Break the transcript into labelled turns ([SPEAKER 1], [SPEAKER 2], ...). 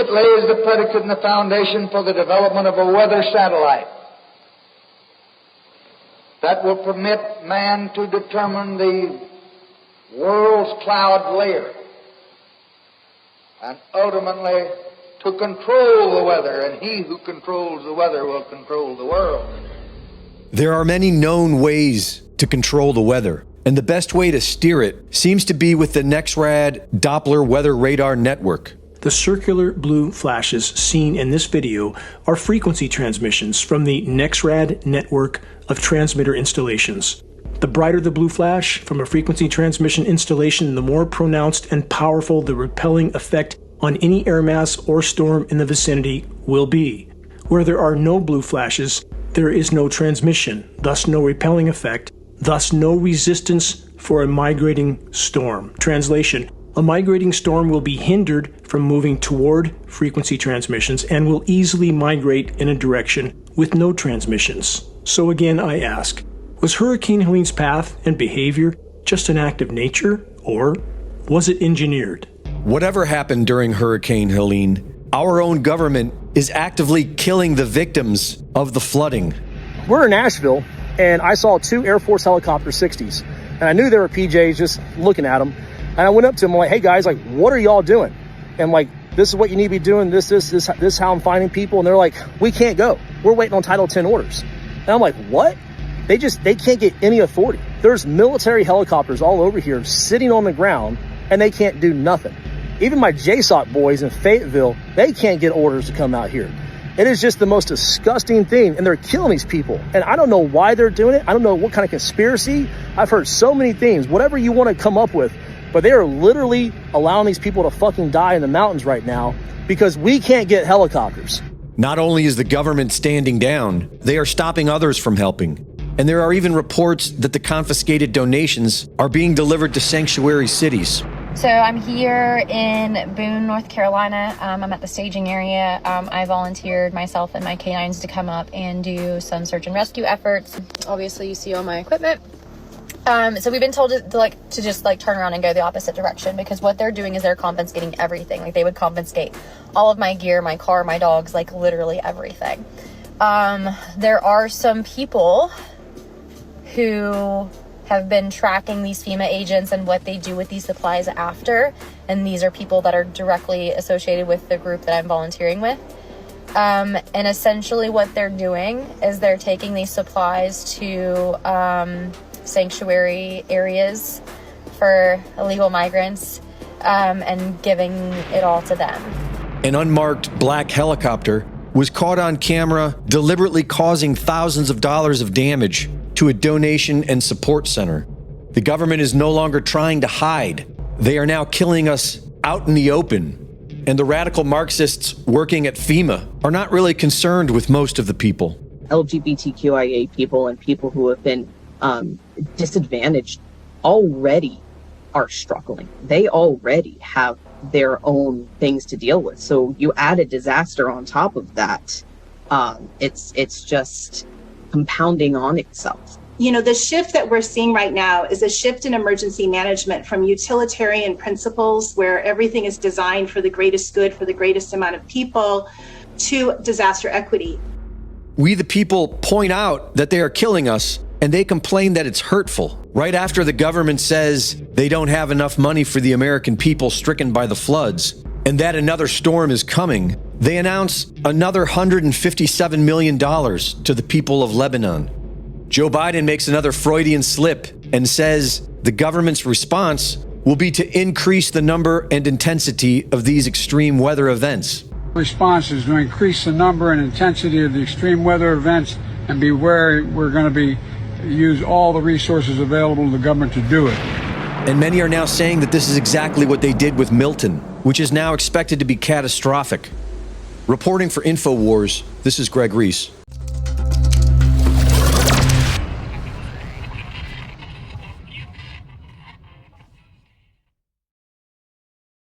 [SPEAKER 1] It lays the predicate and the foundation for the development of a weather satellite that will permit man to determine the world's cloud layer and ultimately to control the weather, and he who controls the weather will control the world.
[SPEAKER 2] There are many known ways to control the weather, and the best way to steer it seems to be with the NEXRAD Doppler Weather Radar Network.
[SPEAKER 3] The circular blue flashes seen in this video are frequency transmissions from the NEXRAD network of transmitter installations. The brighter the blue flash from a frequency transmission installation, the more pronounced and powerful the repelling effect on any air mass or storm in the vicinity will be. Where there are no blue flashes, there is no transmission, thus no repelling effect, thus no resistance for a migrating storm. Translation: a migrating storm will be hindered from moving toward frequency transmissions and will easily migrate in a direction with no transmissions. So again, I ask, was Hurricane Helene's path and behavior just an act of nature, or was it engineered?
[SPEAKER 2] Whatever happened during Hurricane Helene, our own government is actively killing the victims of the flooding.
[SPEAKER 4] We're in Nashville, and I saw 2 Air Force helicopter 60s, and I knew they were PJs just looking at them. And I went up to them, like, hey guys, like, what are y'all doing? And like, this is what you need to be doing. This is how I'm finding people. And they're like, we can't go. We're waiting on Title 10 orders. And I'm like, what? They can't get any authority. There's military helicopters all over here sitting on the ground, and they can't do nothing. Even my JSOC boys in Fayetteville, they can't get orders to come out here. It is just the most disgusting thing, and they're killing these people. And I don't know why they're doing it. I don't know what kind of conspiracy. I've heard so many things, whatever you want to come up with, but they are literally allowing these people to fucking die in the mountains right now because we can't get helicopters.
[SPEAKER 2] Not only is the government standing down, they are stopping others from helping. And there are even reports that the confiscated donations are being delivered to sanctuary cities.
[SPEAKER 5] So I'm here in Boone, North Carolina. I'm at the staging area. I volunteered myself and my canines to come up and do some search and rescue efforts. Obviously, you see all my equipment. So we've been told to just turn around and go the opposite direction, because what they're doing is they're confiscating everything. Like, they would confiscate all of my gear, my car, my dogs, like literally everything. There are some people who have been tracking these FEMA agents and what they do with these supplies after. And these are people that are directly associated with the group that I'm volunteering with. And essentially what they're doing is they're taking these supplies to sanctuary areas for illegal migrants and giving it all to them.
[SPEAKER 2] An unmarked black helicopter was caught on camera deliberately causing thousands of dollars of damage to a donation and support center. The government is no longer trying to hide. They are now killing us out in the open. And the radical Marxists working at FEMA are not really concerned with most of the people.
[SPEAKER 6] LGBTQIA people and people who have been disadvantaged already are struggling. They already have their own things to deal with. So you add a disaster on top of that, it's just compounding on itself.
[SPEAKER 7] You know, the shift that we're seeing right now is a shift in emergency management from utilitarian principles where everything is designed for the greatest good for the greatest amount of people to disaster equity.
[SPEAKER 2] We the people point out that they are killing us, and they complain that it's hurtful. Right after the government says they don't have enough money for the American people stricken by the floods, and that another storm is coming, they announce another $157 million to the people of Lebanon. Joe Biden makes another Freudian slip and says the government's response will be to increase the number and intensity of these extreme weather events.
[SPEAKER 8] Response is to increase the number and intensity of the extreme weather events and be where we're going to use all the resources available to the government to do it.
[SPEAKER 2] And many are now saying that this is exactly what they did with Milton, which is now expected to be catastrophic. Reporting for InfoWars, this is Greg Reese.